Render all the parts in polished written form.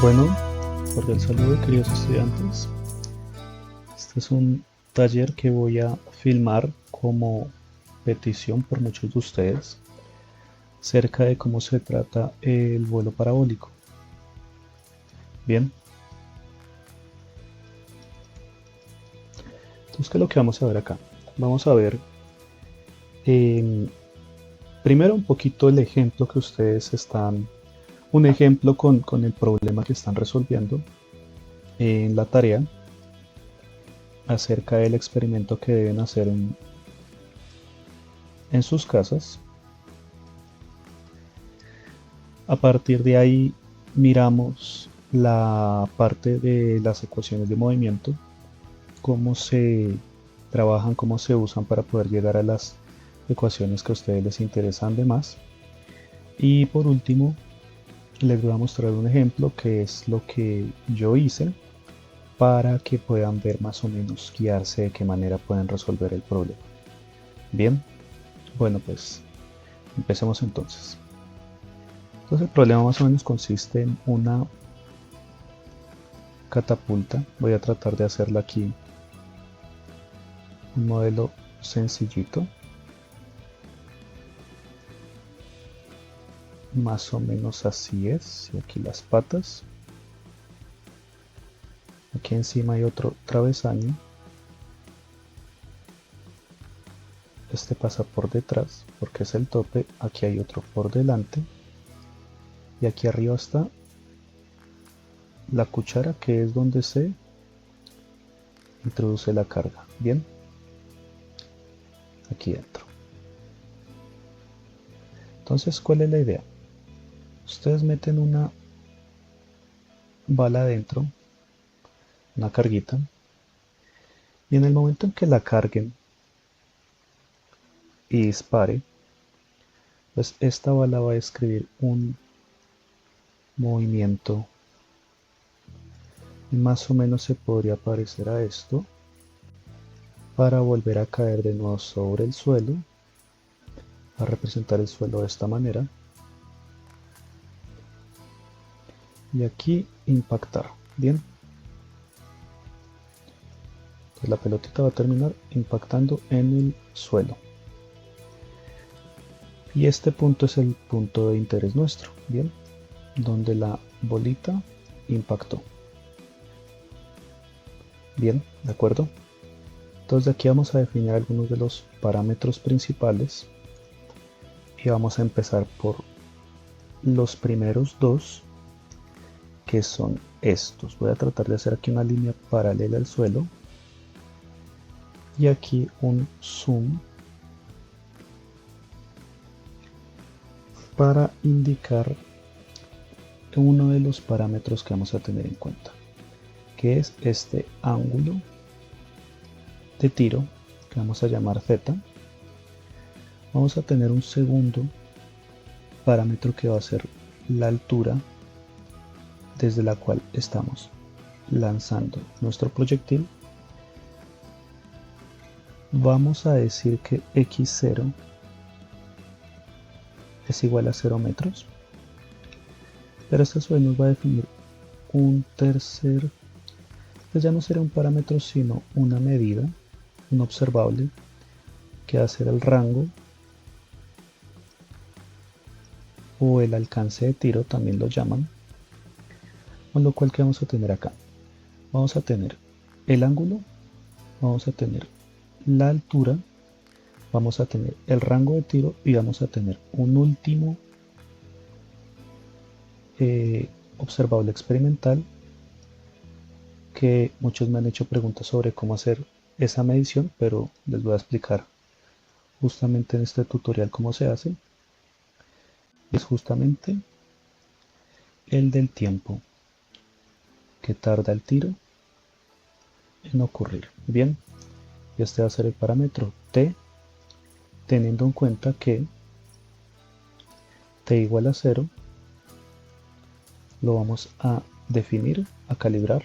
Bueno, cordial saludo queridos estudiantes. Este es un taller que voy a filmar como petición por muchos de ustedes acerca de cómo se trata el vuelo parabólico. Bien, entonces ¿qué es lo que vamos a ver acá? Vamos a ver em, primero un poquito el ejemplo que ustedes están, un ejemplo con el problema que están resolviendo en la tarea acerca del experimento que deben hacer en sus casas. A partir de ahí miramos la parte de las ecuaciones de movimiento, cómo se trabajan, cómo se usan para poder llegar a las ecuaciones que a ustedes les interesan de más. Y por último, les voy a mostrar un ejemplo que es lo que yo hice para que puedan ver más o menos, guiarse de qué manera pueden resolver el problema. Bien, bueno pues empecemos entonces. Entonces el problema más o menos consiste en una catapulta. Voy a tratar de hacerla aquí un modelo sencillito, más o menos así es. Y aquí las patas, aquí encima hay otro travesaño, este pasa por detrás porque es el tope, aquí hay otro por delante y aquí arriba está la cuchara, que es donde se introduce la carga. Bien, aquí dentro. Entonces, ¿cuál es la idea? Ustedes meten una bala adentro, una carguita, y en el momento en que la carguen y dispare, pues esta bala va a describir un movimiento más o menos, se podría parecer a esto, para volver a caer de nuevo sobre el suelo, a representar el suelo de esta manera, y aquí impactar. Bien, entonces la pelotita va a terminar impactando en el suelo, y este punto es el punto de interés nuestro. Bien, donde la bolita impactó. Bien, de acuerdo. Entonces de aquí vamos a definir algunos de los parámetros principales y vamos a empezar por los primeros dos, que son estos. Voy a tratar de hacer aquí una línea paralela al suelo y aquí un zoom para indicar uno de los parámetros que vamos a tener en cuenta, que es este ángulo de tiro, que vamos a llamar Z. Vamos a tener un segundo parámetro que va a ser la altura desde la cual estamos lanzando nuestro proyectil. Vamos a decir que x0 es igual a 0 metros, pero esto a su vez nos va a definir un tercer, pues ya no será un parámetro sino una medida, un observable, que va a ser el rango o el alcance de tiro, también lo llaman. Con lo cual, ¿qué vamos a tener acá? Vamos a tener el ángulo, vamos a tener la altura, vamos a tener el rango de tiro y vamos a tener un último observable experimental, que muchos me han hecho preguntas sobre cómo hacer esa medición, pero les voy a explicar justamente en este tutorial cómo se hace. Es justamente el del tiempo que tarda el tiro en ocurrir. Bien, y este va a ser el parámetro t, teniendo en cuenta que t igual a 0 lo vamos a definir, a calibrar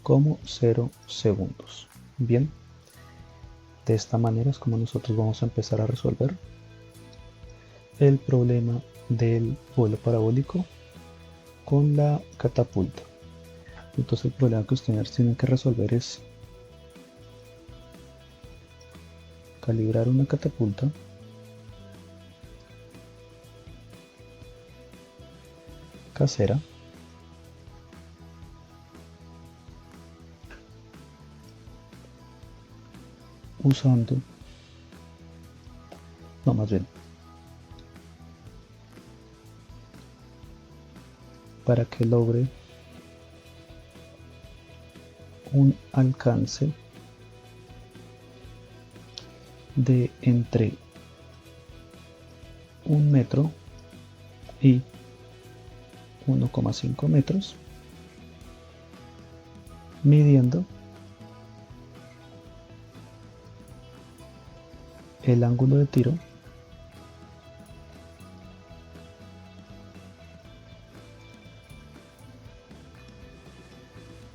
como 0 segundos. Bien, de esta manera es como nosotros vamos a empezar a resolver el problema del vuelo parabólico con la catapulta. Entonces el problema que ustedes tienen que resolver es calibrar una catapulta casera usando, no, más bien, para que logre un alcance de entre 1 metro y 1,5 metros, midiendo el ángulo de tiro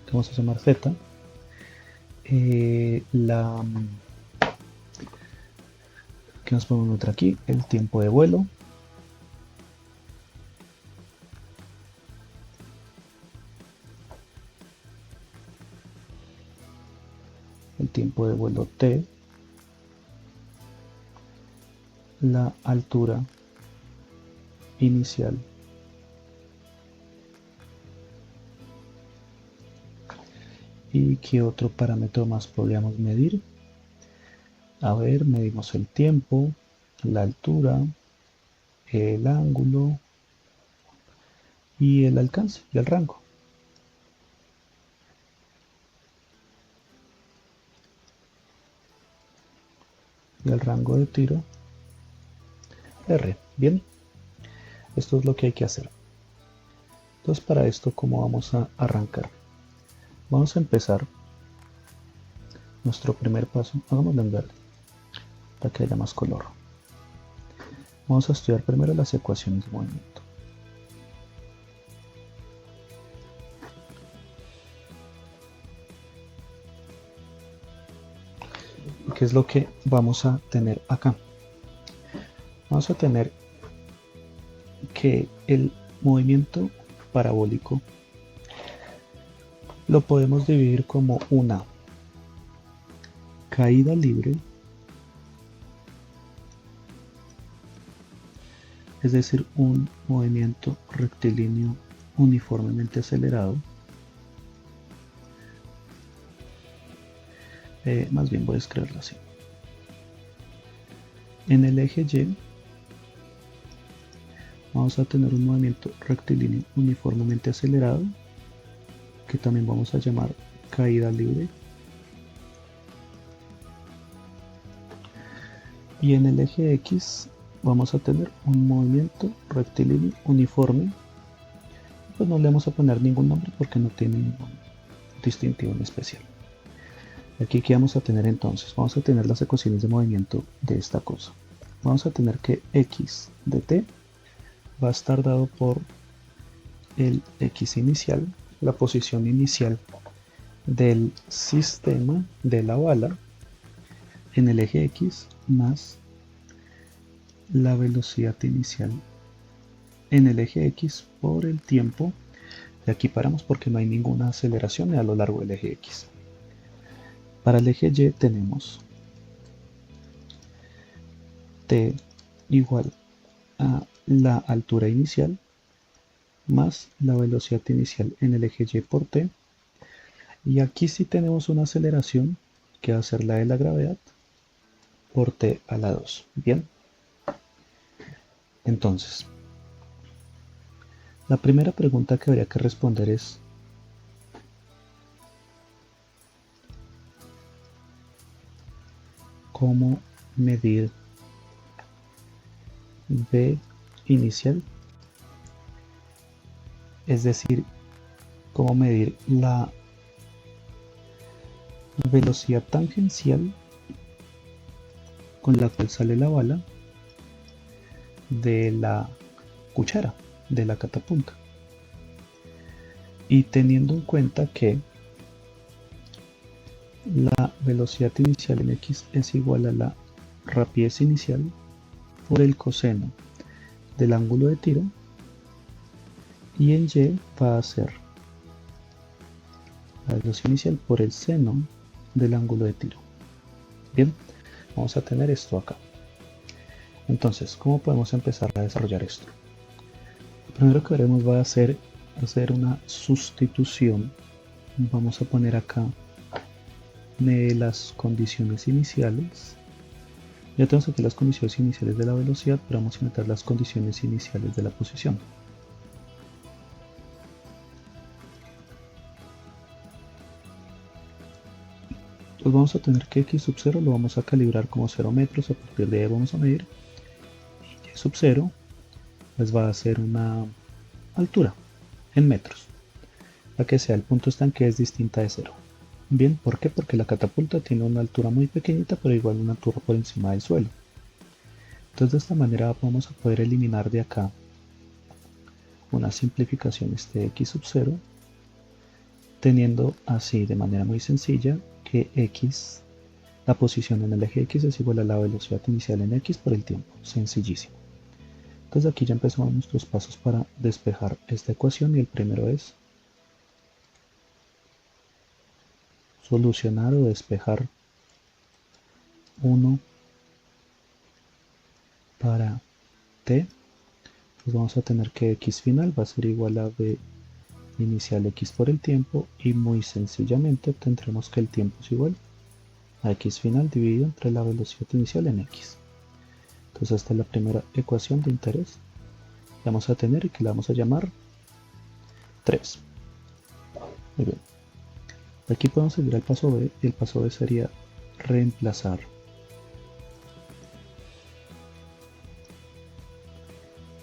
que vamos a llamar Z, que nos podemos meter aquí, el tiempo de vuelo, el tiempo de vuelo T, la altura inicial y qué otro parámetro más podríamos medir. A ver, medimos el tiempo, la altura, el ángulo y el alcance y el rango. Y el rango de tiro R. Bien, esto es lo que hay que hacer. Entonces, para esto, ¿cómo vamos a arrancar? Vamos a empezar nuestro primer paso. Hagámoslo en verde para que haya más color. Vamos a estudiar primero las ecuaciones de movimiento. ¿Qué es lo que vamos a tener acá? Vamos a tener que el movimiento parabólico lo podemos dividir como una caída libre, es decir, un movimiento rectilíneo uniformemente acelerado. Más bien voy a escribirlo así. En el eje Y vamos a tener un movimiento rectilíneo uniformemente acelerado, que también vamos a llamar caída libre. Y en el eje X vamos a tener un movimiento rectilíneo uniforme. Pues no le vamos a poner ningún nombre porque no tiene ningún distintivo en especial. Aquí, ¿qué vamos a tener entonces? Vamos a tener las ecuaciones de movimiento de esta cosa. Vamos a tener que x de t va a estar dado por el x inicial, la posición inicial del sistema de la bala en el eje X, más la velocidad inicial en el eje X por el tiempo. Y aquí paramos porque no hay ninguna aceleración a lo largo del eje X. Para el eje Y tenemos t igual a la altura inicial más la velocidad inicial en el eje Y por t. Y aquí sí tenemos una aceleración que va a ser la de la gravedad por t a la 2. Bien. Entonces, la primera pregunta que habría que responder es: ¿cómo medir v inicial? Es decir, ¿cómo medir la velocidad tangencial con la cual sale la bala de la cuchara, de la catapulta? Y teniendo en cuenta que la velocidad inicial en x es igual a la rapidez inicial por el coseno del ángulo de tiro, y en Y va a ser la velocidad inicial por el seno del ángulo de tiro. Bien, vamos a tener esto acá. Entonces, ¿cómo podemos empezar a desarrollar esto? Lo primero que haremos va a ser hacer una sustitución. Vamos a poner acá las condiciones iniciales. Ya tenemos aquí las condiciones iniciales de la velocidad, pero vamos a meter las condiciones iniciales de la posición. Pues vamos a tener que x sub 0 lo vamos a calibrar como 0 metros, a partir de ahí vamos a medir, y y sub 0 pues va a ser una altura en metros, para que sea el punto estanque es distinta de 0. Bien, ¿por qué? Porque la catapulta tiene una altura muy pequeñita, pero igual una altura por encima del suelo. Entonces de esta manera vamos a poder eliminar de acá una simplificación de x sub 0, teniendo así de manera muy sencilla que x, la posición en el eje x es igual a la velocidad inicial en x por el tiempo. Sencillísimo. Entonces aquí ya empezamos nuestros pasos para despejar esta ecuación, y el primero es solucionar o despejar 1 para t. Pues vamos a tener que x final va a ser igual a v inicial x por el tiempo, y muy sencillamente tendremos que el tiempo es igual a x final dividido entre la velocidad inicial en x. Entonces esta es la primera ecuación de interés que vamos a tener y que la vamos a llamar 3. Muy bien. Aquí podemos seguir al paso B, y el paso B sería reemplazar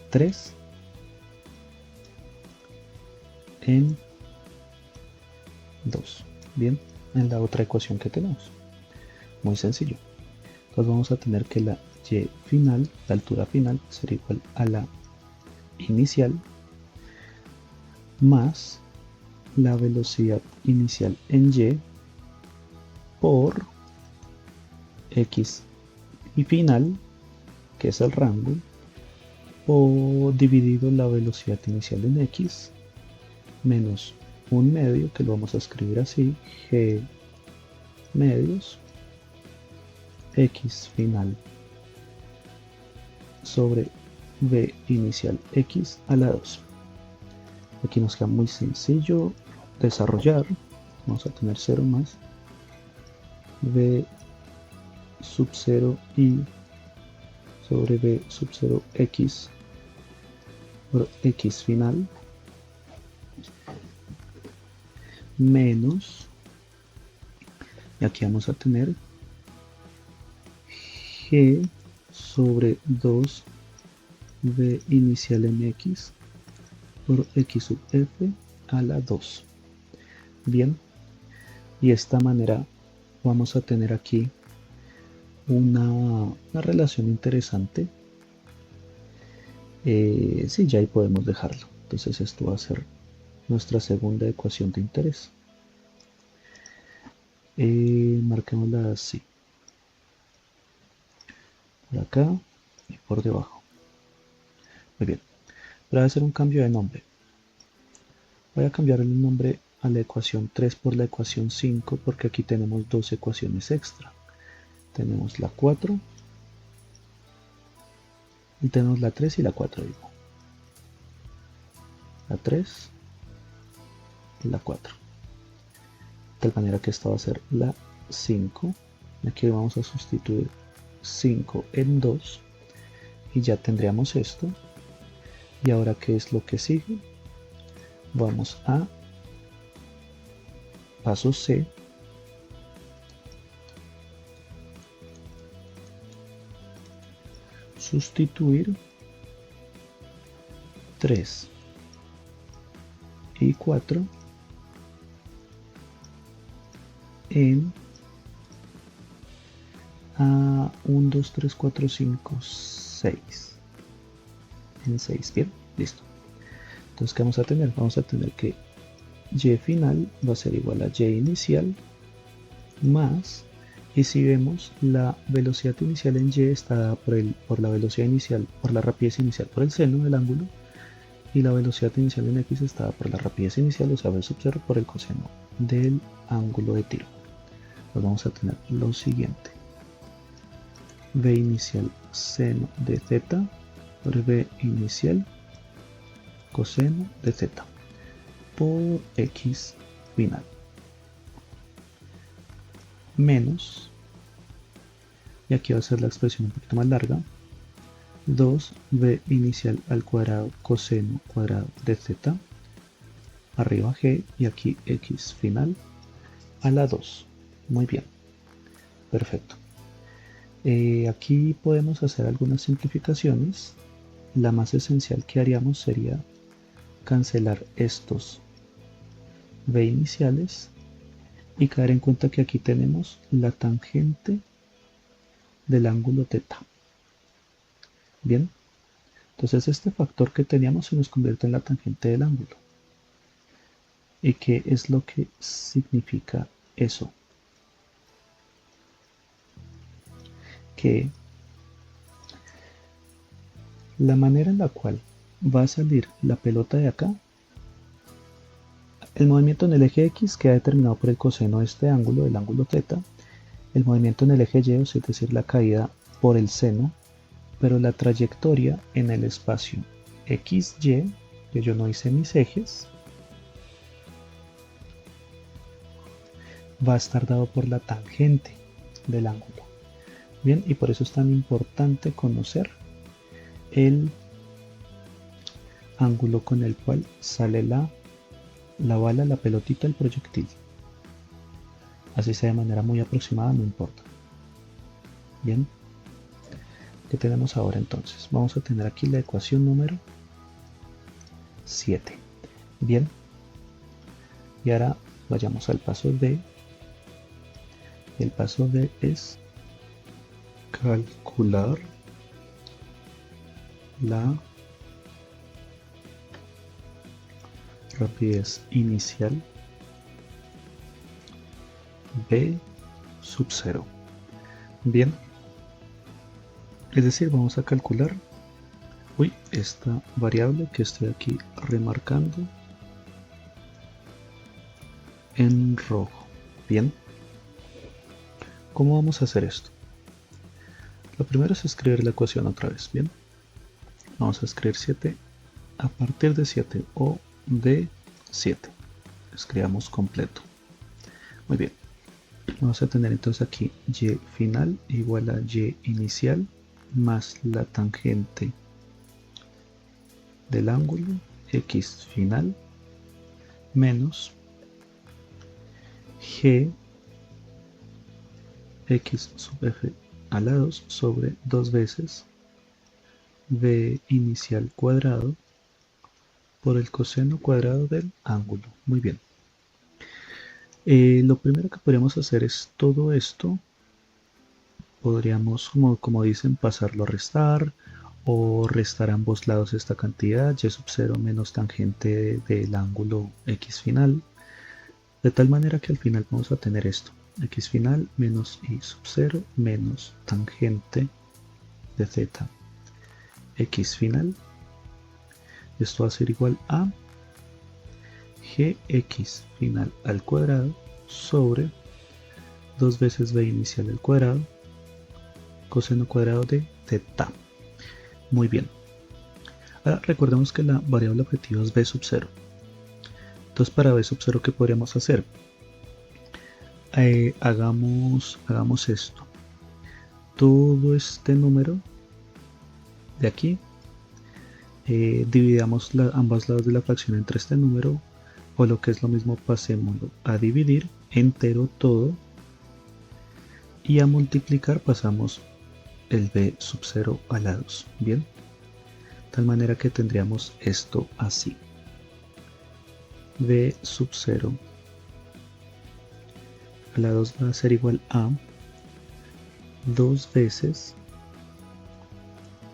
3 en 2. Bien, en la otra ecuación que tenemos. Muy sencillo. Entonces vamos a tener que la y final, la altura final, será igual a la inicial más la velocidad inicial en y por x y final, que es el rango, o dividido la velocidad inicial en x menos un medio, que lo vamos a escribir así, g medios x final sobre v inicial x a la 2. Aquí nos queda muy sencillo desarrollar. Vamos a tener 0 más v sub 0 y sobre v sub 0 x por x final menos, y aquí vamos a tener g sobre 2 v inicial en x por x sub f a la 2. Bien, y de esta manera vamos a tener aquí una relación interesante. Sí, ya ahí podemos dejarlo. Entonces esto va a ser nuestra segunda ecuación de interés. Marquémosla así, por acá y por debajo. Muy bien, pero voy a hacer un cambio de nombre. Voy a cambiar el nombre a la ecuación 3 por la ecuación 5, porque aquí tenemos dos ecuaciones extra. Tenemos la 4 y tenemos la 3 y la 4, digo. La 3 y la 4. De tal manera que esta va a ser la 5. Aquí vamos a sustituir 5 en 2 y ya tendríamos esto. Y ahora, ¿qué es lo que sigue? Vamos a paso C, sustituir 3 y 4 en 1, 2, 3, 4, 5, 6. En 6, bien, listo. Entonces, ¿qué vamos a tener? Vamos a tener que y final va a ser igual a y inicial más, y si vemos, la velocidad inicial en y está dada por la velocidad inicial, por la rapidez inicial por el seno del ángulo, y la velocidad inicial en x está por la rapidez inicial, o sea, v sub 0 por el coseno del ángulo de tiro. Pues vamos a tener lo siguiente: v inicial seno de z por v inicial coseno de z por x final menos, y aquí va a ser la expresión un poquito más larga, 2v inicial al cuadrado coseno cuadrado de z arriba g y aquí x final a la 2. Muy bien, perfecto. Aquí podemos hacer algunas simplificaciones. La más esencial que haríamos sería cancelar estos v iniciales y caer en cuenta que aquí tenemos la tangente del ángulo θ. Bien, entonces este factor que teníamos se nos convierte en la tangente del ángulo. ¿Y qué es lo que significa eso? Que la manera en la cual va a salir la pelota de acá, el movimiento en el eje X queda determinado por el coseno de este ángulo, del ángulo θ, el movimiento en el eje Y, es decir, la caída, por el seno, pero la trayectoria en el espacio XY, que yo no hice mis ejes, va a estar dado por la tangente del ángulo. Bien, y por eso es tan importante conocer el ángulo con el cual sale la bala, la pelotita, el proyectil. Así sea de manera muy aproximada, no importa. Bien, ¿qué tenemos ahora entonces? Vamos a tener aquí la ecuación número 7. Bien, y ahora vayamos al paso D. El paso D es calcular la rapidez inicial v sub 0. Bien, es decir, vamos a calcular esta variable que estoy aquí remarcando en rojo. Bien, ¿cómo vamos a hacer esto? Lo primero es escribir la ecuación otra vez. Bien, vamos a escribir 7 a partir de 7 o de 7. Escribamos completo. Muy bien, vamos a tener entonces aquí y final igual a y inicial más la tangente del ángulo x final menos g x sub f a la 2 sobre 2 veces v inicial cuadrado por el coseno cuadrado del ángulo. Muy bien. Lo primero que podríamos hacer es todo esto. Podríamos, como dicen, pasarlo a restar o restar a ambos lados esta cantidad, y sub 0 menos tangente del ángulo x final. De tal manera que al final vamos a tener esto. X final menos y sub 0 menos tangente de z x final. Esto va a ser igual a gx final al cuadrado sobre 2 veces v inicial al cuadrado coseno cuadrado de θ. Muy bien. Ahora recordemos que la variable objetiva es v sub 0. Entonces para v sub 0, ¿qué podríamos hacer? Hagamos esto. Todo este número de aquí, dividamos ambos lados de la fracción entre este número, o lo que es lo mismo, pasémoslo a dividir entero todo, y a multiplicar pasamos el v sub 0 a la 2. Bien, de tal manera que tendríamos esto así: v sub 0 a la 2 va a ser igual a 2 veces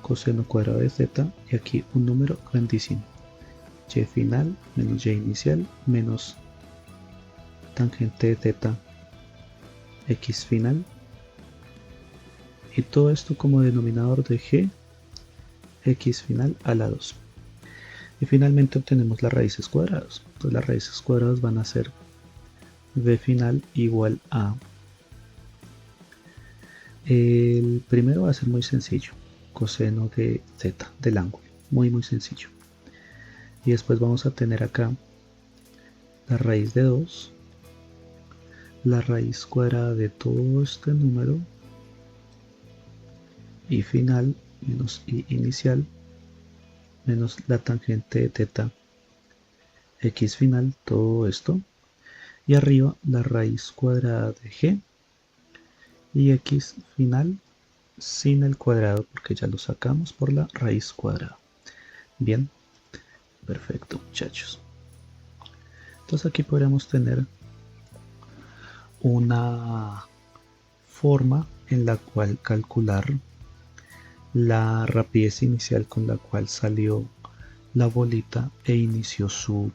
coseno cuadrado de z, y aquí un número grandísimo, y final menos y inicial menos tangente de θ x final, y todo esto como denominador de g x final a la 2. Y finalmente obtenemos las raíces cuadradas. Entonces las raíces cuadradas van a ser v final igual a... El primero va a ser muy sencillo, coseno de z, del ángulo, muy sencillo. Y después vamos a tener acá la raíz de 2, la raíz cuadrada de todo este número, y final menos y inicial menos la tangente de teta x final, todo esto, y arriba la raíz cuadrada de g y x final sin el cuadrado porque ya lo sacamos por la raíz cuadrada. Bien, perfecto muchachos. Entonces aquí podríamos tener una forma en la cual calcular la rapidez inicial con la cual salió la bolita e inició su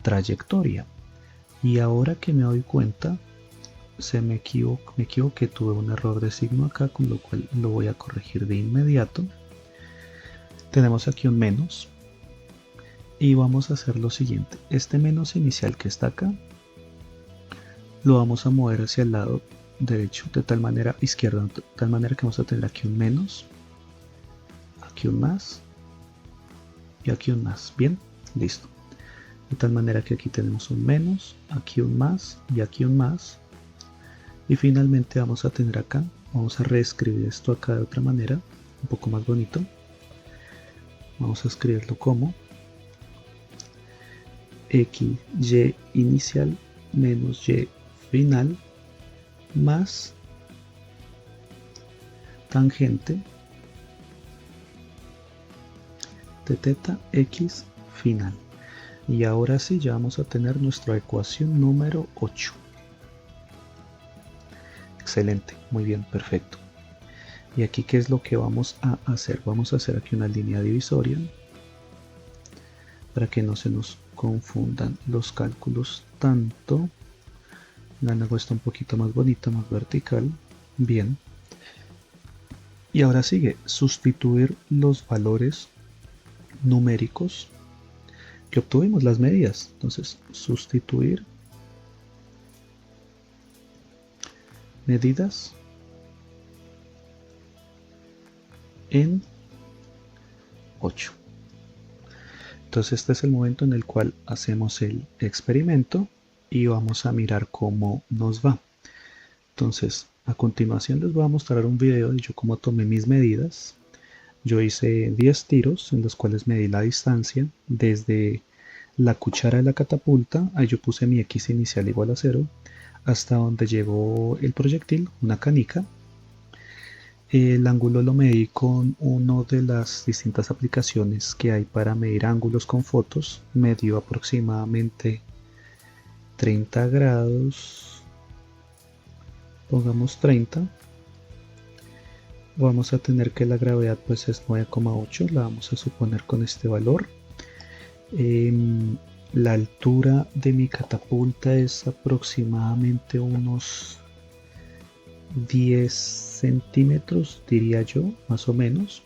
trayectoria. Y ahora que me doy cuenta, me equivoqué, tuve un error de signo acá, con lo cual lo voy a corregir de inmediato. Tenemos aquí un menos y vamos a hacer lo siguiente. Este menos inicial que está acá lo vamos a mover hacia el lado derecho, de tal manera, izquierda, de tal manera que vamos a tener aquí un menos, aquí un más y aquí un más. Bien, listo. De tal manera que aquí tenemos un menos, aquí un más y aquí un más. Y finalmente vamos a tener acá, vamos a reescribir esto acá de otra manera, un poco más bonito. Vamos a escribirlo como x, y inicial menos y final más tangente de teta x final. Y ahora sí ya vamos a tener nuestra ecuación número 8. Excelente, muy bien, perfecto. Y aquí, ¿qué es lo que vamos a hacer? Vamos a hacer aquí una línea divisoria para que no se nos confundan los cálculos tanto. La hago está un poquito más bonita, más vertical. Bien. Y ahora sigue sustituir los valores numéricos que obtuvimos, las medidas. Entonces, sustituir medidas en 8. Entonces este es el momento en el cual hacemos el experimento y vamos a mirar cómo nos va. Entonces a continuación les voy a mostrar un video de yo cómo tomé mis medidas. Yo hice 10 tiros en los cuales medí la distancia desde la cuchara de la catapulta, ahí yo puse mi X inicial igual a 0, hasta donde llegó el proyectil, una canica. El ángulo lo medí con una de las distintas aplicaciones que hay para medir ángulos con fotos. Me dio aproximadamente 30 grados. Pongamos 30. Vamos a tener que la gravedad pues es 9,8. La vamos a suponer con este valor. La altura de mi catapulta es aproximadamente unos 10 centímetros, diría yo, más o menos.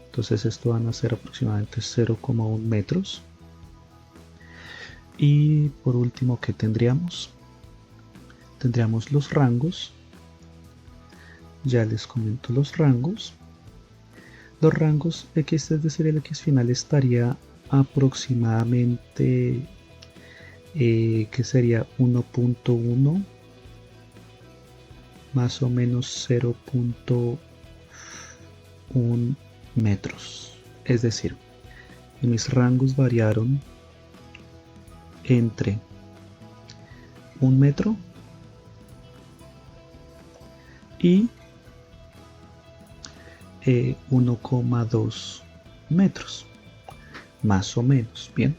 Entonces esto van a ser aproximadamente 0,1 metros. Y por último, ¿qué tendríamos? Tendríamos los rangos. Ya les comento los rangos. Los rangos X, es decir, el X final estaría aproximadamente, que sería 1,1 más o menos 0,1 metros. Es decir, mis rangos variaron entre 1 metro y 1,2 metros, más o menos. Bien,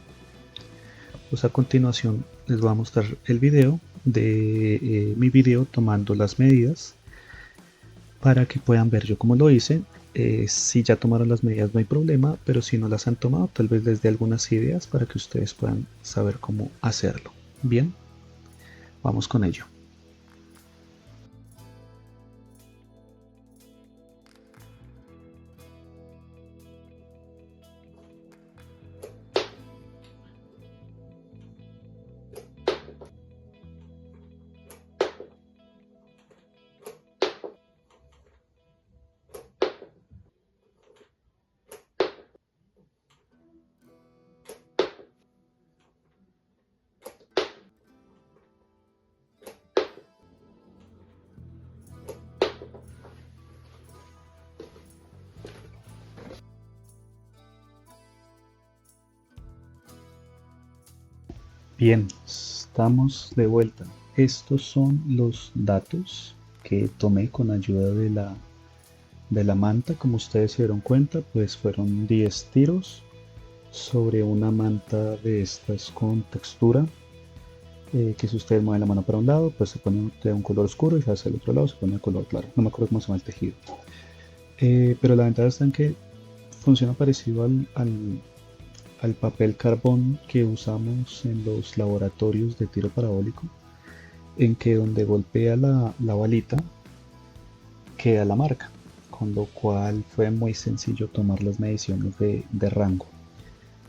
pues a continuación les voy a mostrar el video de mi video tomando las medidas para que puedan ver yo cómo lo hice. Si ya tomaron las medidas no hay problema, pero si no las han tomado tal vez les dé algunas ideas para que ustedes puedan saber cómo hacerlo. Bien, vamos con ello. Bien, estamos de vuelta. Estos son los datos que tomé con ayuda de la manta. Como ustedes se dieron cuenta, pues fueron 10 tiros sobre una manta de estas con textura. Que si ustedes mueven la mano para un lado, pues se pone de un color oscuro y hacia el otro lado se pone de color claro. No me acuerdo cómo se llama el tejido. Pero la ventaja está en que funciona parecido al papel carbón que usamos en los laboratorios de tiro parabólico, en que donde golpea la balita queda la marca, con lo cual fue muy sencillo tomar las mediciones de rango.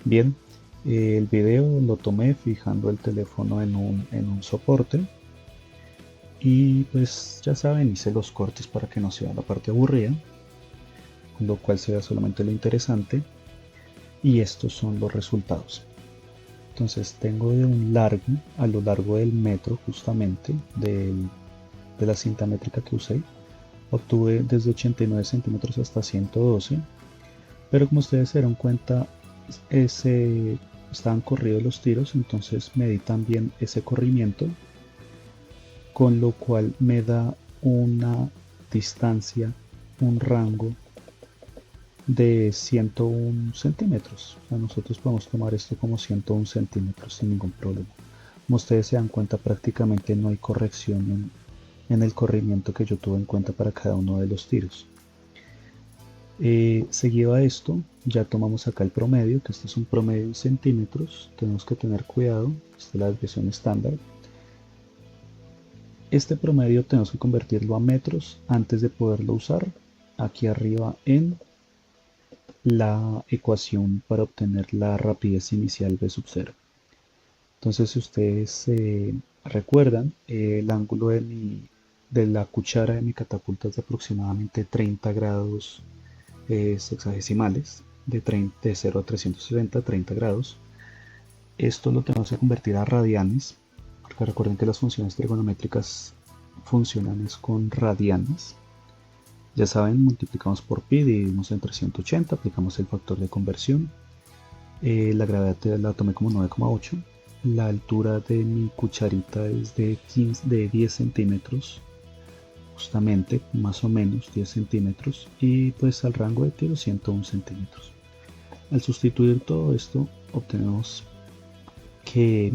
Bien, el video lo tomé fijando el teléfono en un soporte y pues ya saben, hice los cortes para que no sea la parte aburrida, con lo cual sea solamente lo interesante y estos son los resultados. Entonces tengo de un largo, a lo largo del metro justamente, de la cinta métrica que usé, obtuve desde 89 centímetros hasta 112, pero como ustedes se dieron cuenta, estaban corridos los tiros, entonces medí también ese corrimiento, con lo cual me da una distancia, un rango de 101 centímetros. O sea, nosotros podemos tomar esto como 101 centímetros sin ningún problema. Como ustedes se dan cuenta, prácticamente no hay corrección en el corrimiento que yo tuve en cuenta para cada uno de los tiros. Seguido a esto, ya tomamos acá el promedio, que este es un promedio en centímetros. Tenemos que tener cuidado, esta es la desviación estándar. Este promedio tenemos que convertirlo a metros antes de poderlo usar aquí arriba en la ecuación para obtener la rapidez inicial v sub 0. Entonces, si ustedes recuerdan, el ángulo de la cuchara de mi catapulta es de aproximadamente 30 grados sexagesimales, de 0 a 360, 30 grados. Esto lo tenemos que convertir a radianes, porque recuerden que las funciones trigonométricas funcionan es con radianes. Ya saben, multiplicamos por pi, dividimos entre 180, aplicamos el factor de conversión. La gravedad la tomé como 9,8. La altura de mi cucharita es de 10 centímetros, justamente, más o menos 10 centímetros. Y pues al rango de tiro 101 centímetros. Al sustituir todo esto, obtenemos que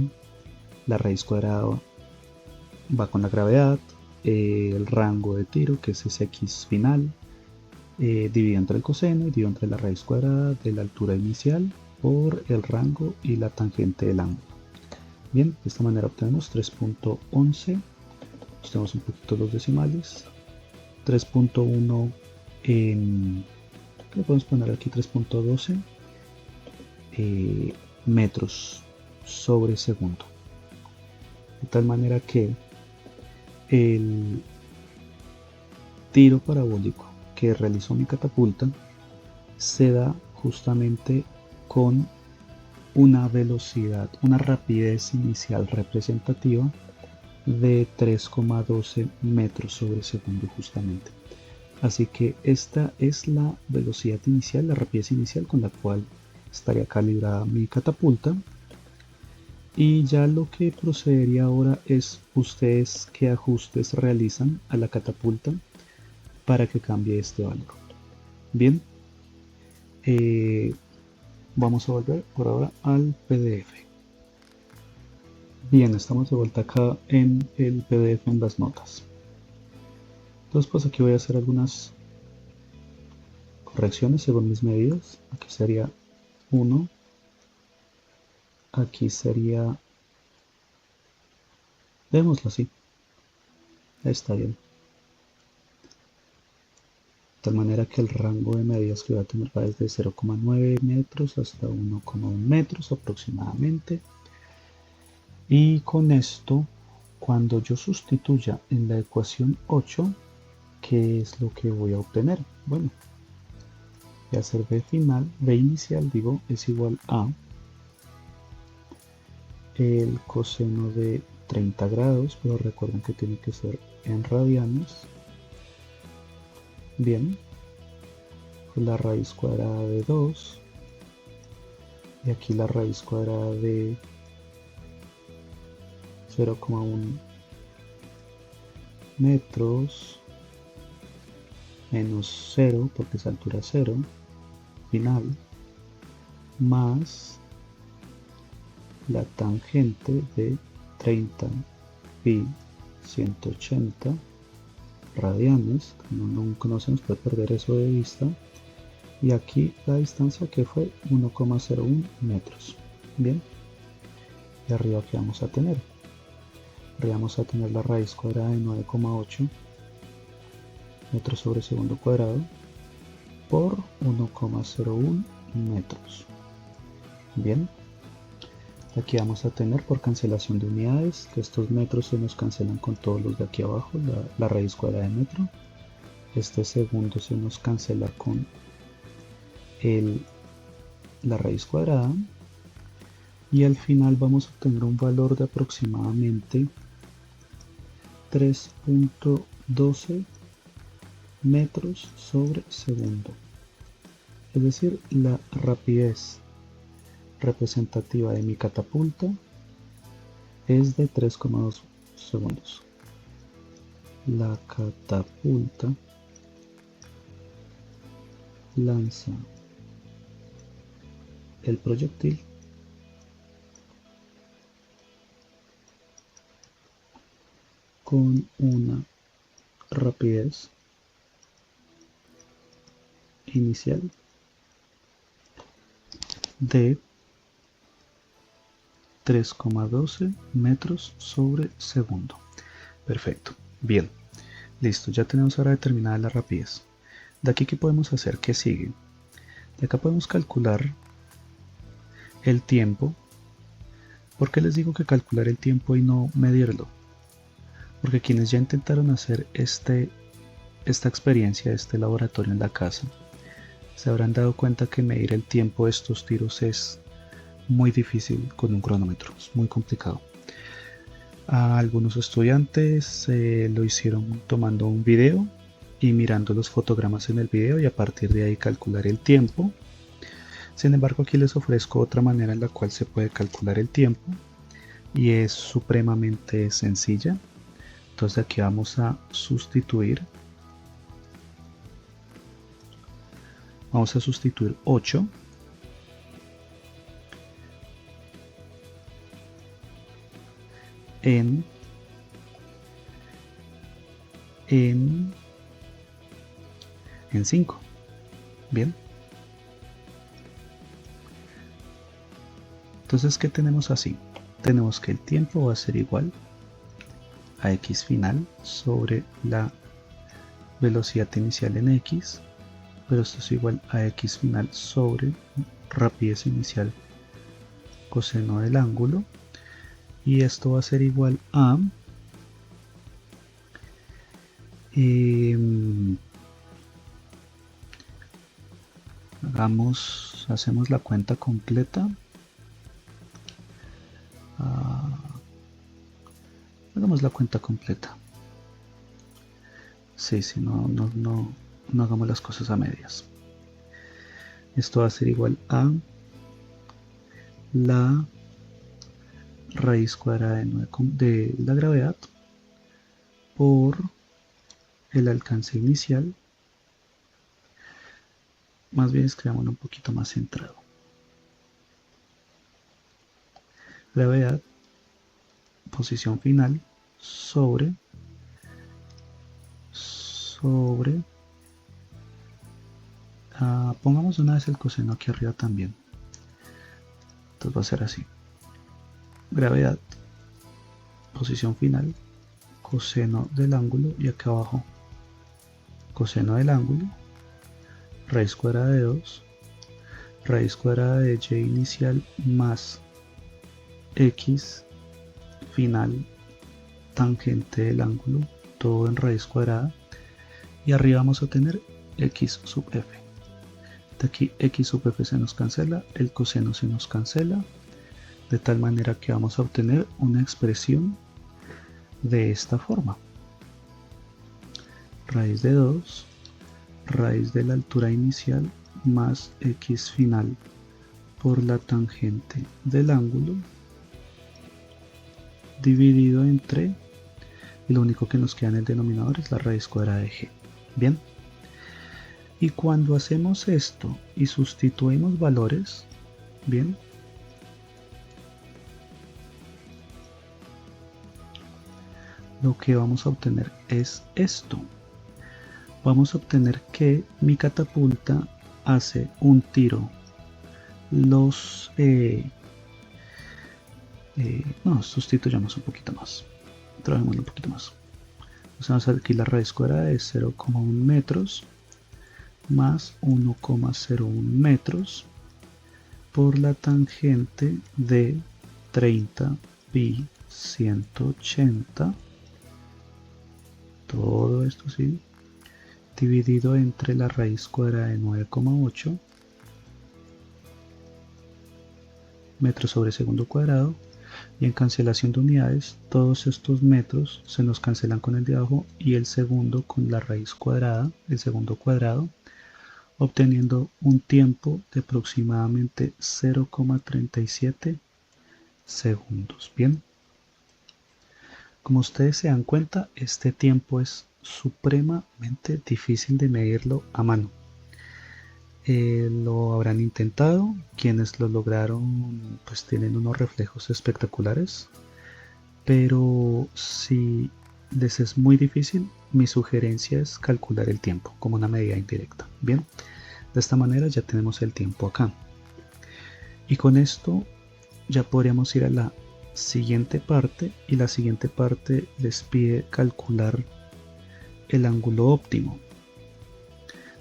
la raíz cuadrada va con la gravedad, el rango de tiro, que es ese x final, dividido entre el coseno y dividido entre la raíz cuadrada de la altura inicial por el rango y la tangente del ángulo. Bien, de esta manera obtenemos 3.11, tenemos un poquito los decimales, 3.1 en, ¿qué podemos poner aquí? 3.12 metros sobre segundo. De tal manera que el tiro parabólico que realizó mi catapulta se da justamente con una velocidad, una rapidez inicial representativa de 3,12 metros sobre segundo justamente. Así que esta es la velocidad inicial, la rapidez inicial con la cual estaría calibrada mi catapulta. Y ya lo que procedería ahora es ustedes qué ajustes realizan a la catapulta para que cambie este valor. Bien, vamos a volver por ahora al PDF. Bien, estamos de vuelta acá en el PDF en las notas. Entonces pues aquí voy a hacer algunas correcciones según mis medidas. Aquí sería 1, aquí sería, démoslo así, está bien. De tal manera que el rango de medidas que voy a tener va desde 0,9 metros hasta 1,1 metros aproximadamente. Y con esto, cuando yo sustituya en la ecuación 8, ¿qué es lo que voy a obtener? Bueno, voy a hacer v final, v inicial digo, es igual a el coseno de 30 grados, pero recuerden que tiene que ser en radianes. Bien, la raíz cuadrada de 2 y aquí la raíz cuadrada de 0,1 metros menos 0 porque es altura 0 final más la tangente de 30 pi 180 radianes, nunca no se nos puede perder eso de vista, y aquí la distancia que fue 1,01 metros. Bien, y arriba que vamos a tener, la raíz cuadrada de 9,8 metros sobre segundo cuadrado por 1,01 metros. Bien, aquí vamos a tener por cancelación de unidades que estos metros se nos cancelan con todos los de aquí abajo, la raíz cuadrada de metro. Este segundo se nos cancela con la raíz cuadrada, y al final vamos a obtener un valor de aproximadamente 3,12 metros sobre segundo, es decir, la rapidez representativa de mi catapulta es de 3,2 segundos. La catapulta lanza el proyectil con una rapidez inicial de 3,12 metros sobre segundo. Perfecto. Bien. Listo. Ya tenemos ahora determinada la rapidez. De aquí, ¿qué podemos hacer? ¿Qué sigue? De acá podemos calcular el tiempo. ¿Por qué les digo que calcular el tiempo y no medirlo? Porque quienes ya intentaron hacer esta experiencia, este laboratorio en la casa, se habrán dado cuenta que medir el tiempo de estos tiros es muy difícil con un cronómetro, es muy complicado. A algunos estudiantes lo hicieron tomando un video y mirando los fotogramas en el video, y a partir de ahí calcular el tiempo. Sin embargo, aquí les ofrezco otra manera en la cual se puede calcular el tiempo, y es supremamente sencilla. Entonces aquí vamos a sustituir 8 en 5. Bien. Entonces, ¿qué tenemos así? Tenemos que el tiempo va a ser igual a x final sobre la velocidad inicial en x, pero esto es igual a x final sobre rapidez inicial coseno del ángulo, y esto va a ser igual a hacemos la cuenta completa. Hagamos la cuenta completa. Sí, no hagamos las cosas a medias. Esto va a ser igual a la raíz cuadrada de la gravedad por el alcance inicial. Más bien escribámoslo un poquito más centrado. Gravedad, posición final, sobre pongamos una vez el coseno aquí arriba también. Entonces va a ser así: gravedad, posición final, coseno del ángulo, y acá abajo coseno del ángulo, raíz cuadrada de 2, raíz cuadrada de y inicial más x final tangente del ángulo, todo en raíz cuadrada, y arriba vamos a tener x sub f. De aquí x sub f se nos cancela, el coseno se nos cancela, de tal manera que vamos a obtener una expresión de esta forma: raíz de 2, raíz de la altura inicial más x final por la tangente del ángulo dividido entre, y lo único que nos queda en el denominador es la raíz cuadrada de g. Bien, y cuando hacemos esto y sustituimos valores, bien, lo que vamos a obtener es esto. Vamos a obtener que mi catapulta hace un tiro. No, sustituyamos un poquito más. Trabajemos un poquito más. Entonces aquí la raíz cuadrada es 0,1 metros más 1,01 metros por la tangente de 30 pi 180. Todo esto sí, dividido entre la raíz cuadrada de 9,8 metros sobre segundo cuadrado, y en cancelación de unidades todos estos metros se nos cancelan con el de abajo y el segundo con la raíz cuadrada, el segundo cuadrado, obteniendo un tiempo de aproximadamente 0,37 segundos. Bien, como ustedes se dan cuenta, este tiempo es supremamente difícil de medirlo a mano. Lo habrán intentado, quienes lo lograron pues tienen unos reflejos espectaculares, pero si les es muy difícil, mi sugerencia es calcular el tiempo como una medida indirecta. Bien, de esta manera ya tenemos el tiempo acá, y con esto ya podríamos ir a la siguiente parte, y la siguiente parte les pide calcular el ángulo óptimo.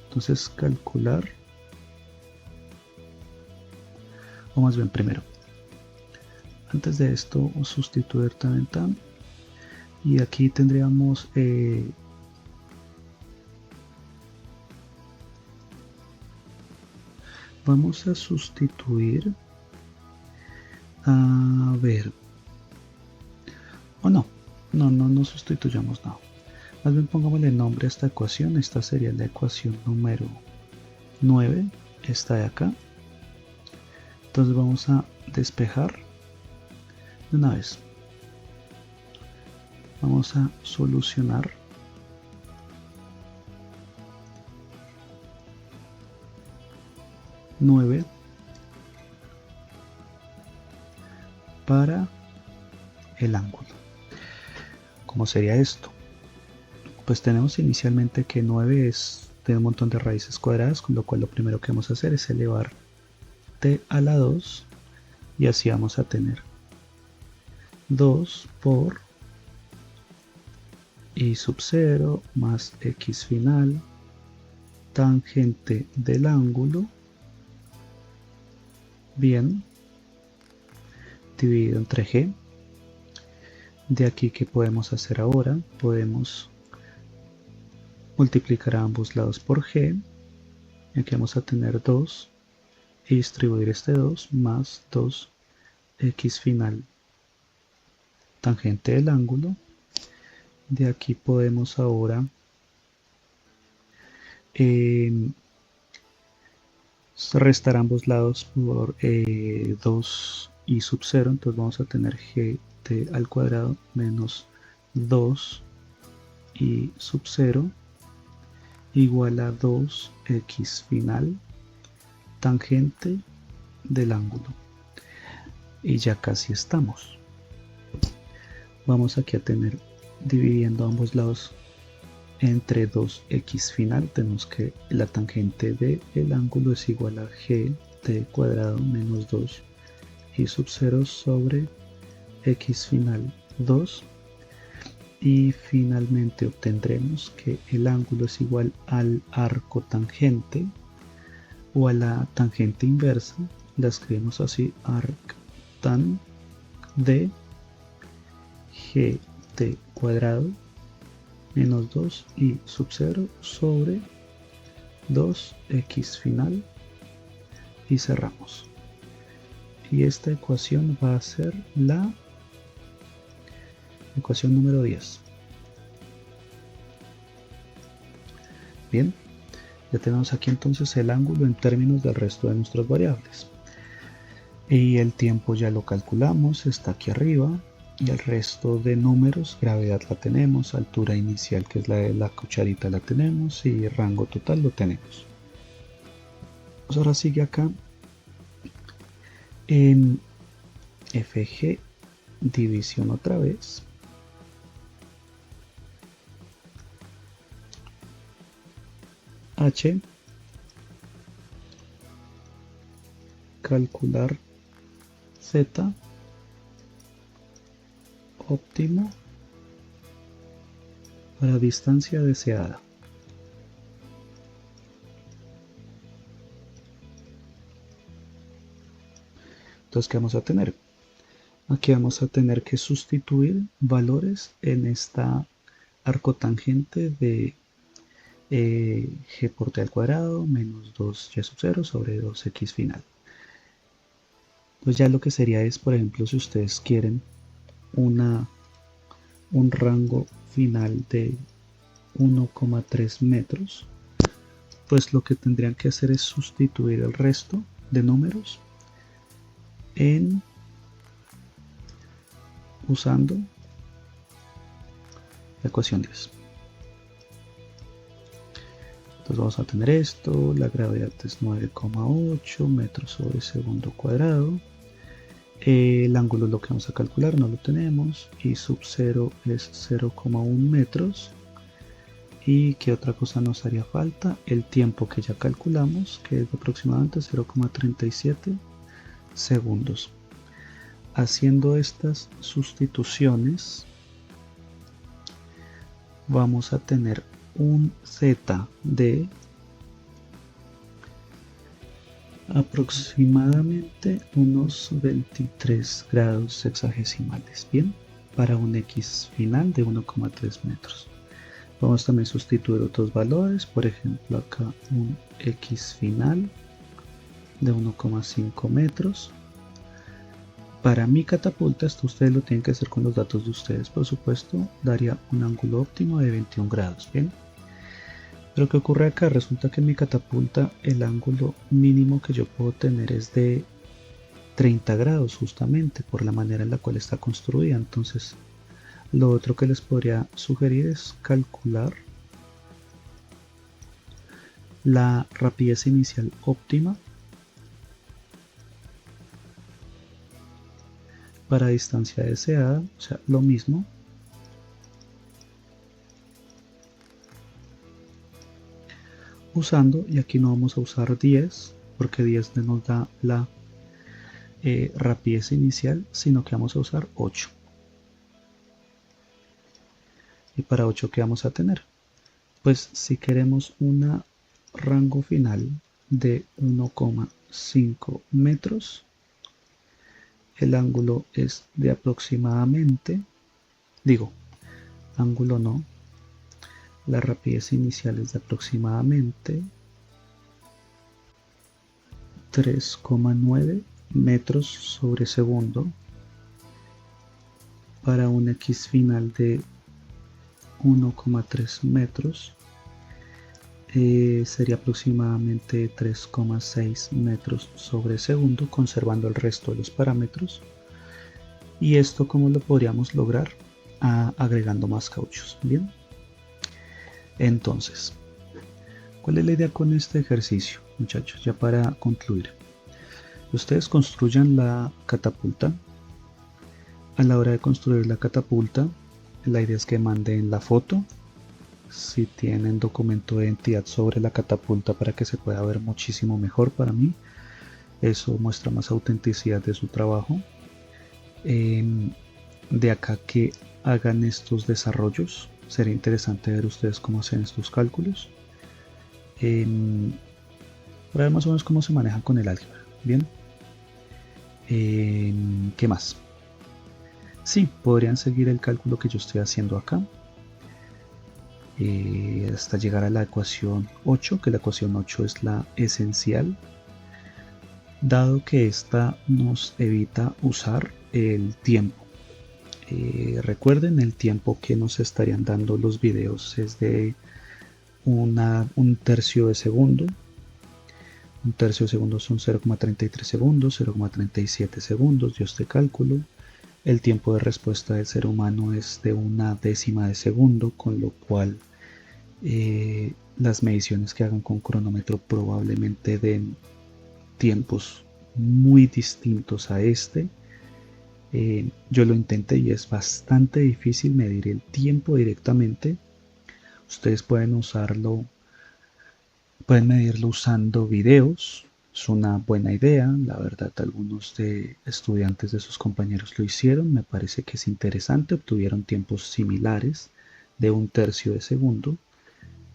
Entonces calcular, o más bien primero, antes de esto sustituir tan, y aquí tendríamos vamos a sustituir, a ver, o no sustituyamos nada, más bien pongámosle nombre a esta ecuación. Esta sería la ecuación número 9, esta de acá. Entonces vamos a despejar de una vez. Vamos a solucionar nueve para el ángulo. ¿Cómo sería esto? Pues tenemos inicialmente que 9 tiene un montón de raíces cuadradas, con lo cual lo primero que vamos a hacer es elevar t a la 2, y así vamos a tener 2 por y sub 0 más x final tangente del ángulo, bien, dividido entre g. De aquí, ¿qué podemos hacer ahora? Podemos multiplicar a ambos lados por g, y aquí vamos a tener 2 y distribuir este 2 más 2x final tangente del ángulo. De aquí podemos ahora restar ambos lados por 2 y sub 0, entonces vamos a tener gt al cuadrado menos 2 y sub 0 igual a 2x final tangente del ángulo. Y ya casi estamos. Vamos aquí a tener, dividiendo ambos lados entre 2x final, tenemos que la tangente del ángulo es igual a gt cuadrado menos 2 y sub 0 sobre x final 2, y finalmente obtendremos que el ángulo es igual al arco tangente o a la tangente inversa. La escribimos así: arc tan de gt cuadrado menos 2 y sub 0 sobre 2x final, y cerramos. Y esta ecuación va a ser la ecuación número 10. Bien, ya tenemos aquí entonces el ángulo en términos del resto de nuestras variables. Y el tiempo ya lo calculamos, está aquí arriba. Y el resto de números, gravedad la tenemos, altura inicial que es la de la cucharita la tenemos y rango total lo tenemos. Pues ahora sigue acá en FG, división otra vez. H, calcular Z, óptimo para distancia deseada. Entonces, ¿qué vamos a tener? Aquí vamos a tener que sustituir valores en esta arcotangente de g por t al cuadrado menos 2y sub 0 sobre 2x final. Pues ya lo que sería es, por ejemplo, si ustedes quieren un rango final de 1,3 metros, pues lo que tendrían que hacer es sustituir el resto de números en usando la ecuación 10. Entonces vamos a tener esto, la gravedad es 9,8 metros sobre segundo cuadrado. El ángulo es lo que vamos a calcular, no lo tenemos. Y sub 0 es 0,1 metros. ¿Y qué otra cosa nos haría falta? El tiempo que ya calculamos, que es de aproximadamente 0,37 segundos. Haciendo estas sustituciones, vamos a tener un Z de aproximadamente unos 23 grados sexagesimales, bien, para un X final de 1,3 metros. Vamos también a sustituir otros valores, por ejemplo acá un X final de 1,5 metros. Para mi catapulta, esto ustedes lo tienen que hacer con los datos de ustedes, por supuesto, daría un ángulo óptimo de 21 grados, bien. Pero ¿qué ocurre acá? Resulta que en mi catapulta el ángulo mínimo que yo puedo tener es de 30 grados justamente por la manera en la cual está construida. Entonces lo otro que les podría sugerir es calcular la rapidez inicial óptima para distancia deseada, o sea, lo mismo. Usando, y aquí no vamos a usar 10 porque 10 nos da la rapidez inicial, sino que vamos a usar 8. Y para 8, ¿qué vamos a tener? Pues si queremos un rango final de 1,5 metros, el ángulo es de aproximadamente, ángulo no, la rapidez inicial es de aproximadamente 3,9 metros sobre segundo para un X final de 1,3 metros. Sería aproximadamente 3,6 metros sobre segundo, conservando el resto de los parámetros. Y esto, ¿cómo lo podríamos lograr? Agregando más cauchos. Bien, entonces, ¿cuál es la idea con este ejercicio, muchachos? Ya para concluir, ustedes construyan la catapulta. A la hora de construir la catapulta, la idea es que manden la foto, si tienen documento de identidad sobre la catapulta, para que se pueda ver muchísimo mejor. Para mí eso muestra más autenticidad de su trabajo. De acá que hagan estos desarrollos, sería interesante ver ustedes cómo hacen estos cálculos, para ver más o menos cómo se manejan con el álgebra. Bien, ¿qué más? Sí, podrían seguir el cálculo que yo estoy haciendo acá, hasta llegar a la ecuación 8, que la ecuación 8 es la esencial, dado que esta nos evita usar el tiempo. Recuerden, el tiempo que nos estarían dando los videos es de un tercio de segundo. Un tercio de segundo son 0,33 segundos, 0,37 segundos de este cálculo. El tiempo de respuesta del ser humano es de 1/10 de segundo, con lo cual las mediciones que hagan con cronómetro probablemente den tiempos muy distintos a este. Yo lo intenté y es bastante difícil medir el tiempo directamente. Ustedes pueden medirlo usando videos. Es una buena idea, la verdad algunos de estudiantes de sus compañeros lo hicieron, me parece que es interesante, obtuvieron tiempos similares de 1/3 de segundo,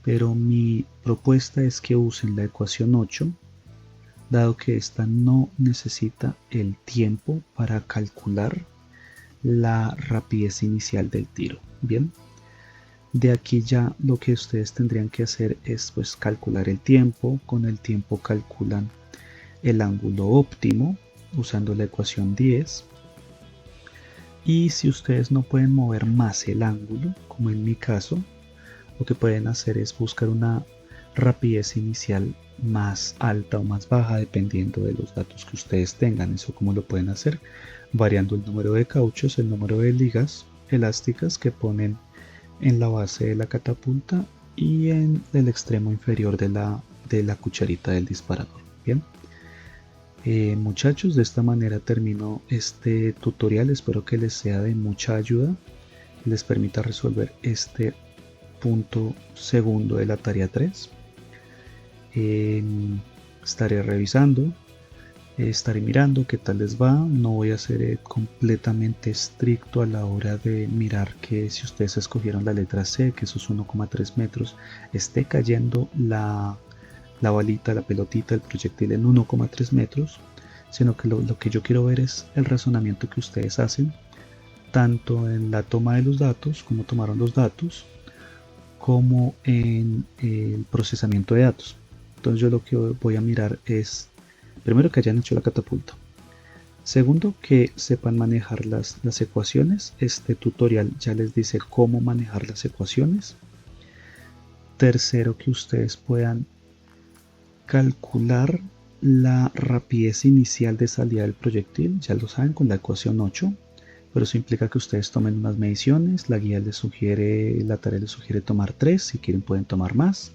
pero mi propuesta es que usen la ecuación 8, dado que esta no necesita el tiempo para calcular la rapidez inicial del tiro. Bien, de aquí ya lo que ustedes tendrían que hacer es pues calcular el tiempo. Con el tiempo calculan el ángulo óptimo usando la ecuación 10. Y si ustedes no pueden mover más el ángulo, como en mi caso, lo que pueden hacer es buscar una rapidez inicial más alta o más baja dependiendo de los datos que ustedes tengan. Eso como lo pueden hacer variando el número de cauchos, el número de ligas elásticas que ponen en la base de la catapulta y en el extremo inferior de la cucharita del disparador. Bien, muchachos, de esta manera termino este tutorial. Espero que les sea de mucha ayuda, les permita resolver este punto segundo de la tarea 3. Estaré revisando, estaré mirando qué tal les va. No voy a ser completamente estricto a la hora de mirar que si ustedes escogieron la letra C, que esos 1,3 metros, esté cayendo la balita, la pelotita, el proyectil en 1,3 metros, sino que lo que yo quiero ver es el razonamiento que ustedes hacen, tanto en la toma de los datos, como tomaron los datos, como en el procesamiento de datos. Entonces yo lo que voy a mirar es, primero, que hayan hecho la catapulta. Segundo, que sepan manejar las ecuaciones. Este tutorial ya les dice cómo manejar las ecuaciones. Tercero, que ustedes puedan calcular la rapidez inicial de salida del proyectil. Ya lo saben con la ecuación 8. Pero eso implica que ustedes tomen unas mediciones. La guía les sugiere, la tarea les sugiere tomar 3. Si quieren pueden tomar más.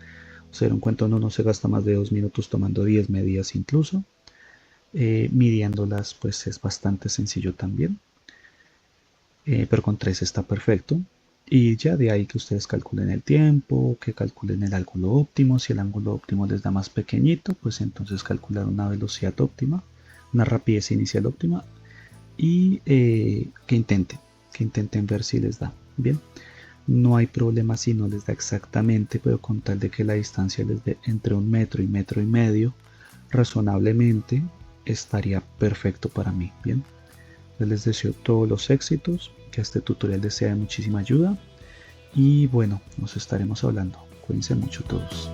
Se dieron cuenta, uno no se gasta más de 2 minutos tomando 10 medidas incluso. Midiéndolas pues es bastante sencillo también. Pero con 3 está perfecto. Y ya de ahí que ustedes calculen el tiempo, que calculen el ángulo óptimo. Si el ángulo óptimo les da más pequeñito, pues entonces calcular una velocidad óptima, una rapidez inicial óptima. Y que intenten ver si les da. Bien, no hay problema si no les da exactamente, pero con tal de que la distancia les dé entre 1 metro y 1,5 metros, razonablemente estaría perfecto para mí. Bien, les deseo todos los éxitos, que este tutorial les sea de muchísima ayuda y bueno, nos estaremos hablando. Cuídense mucho todos.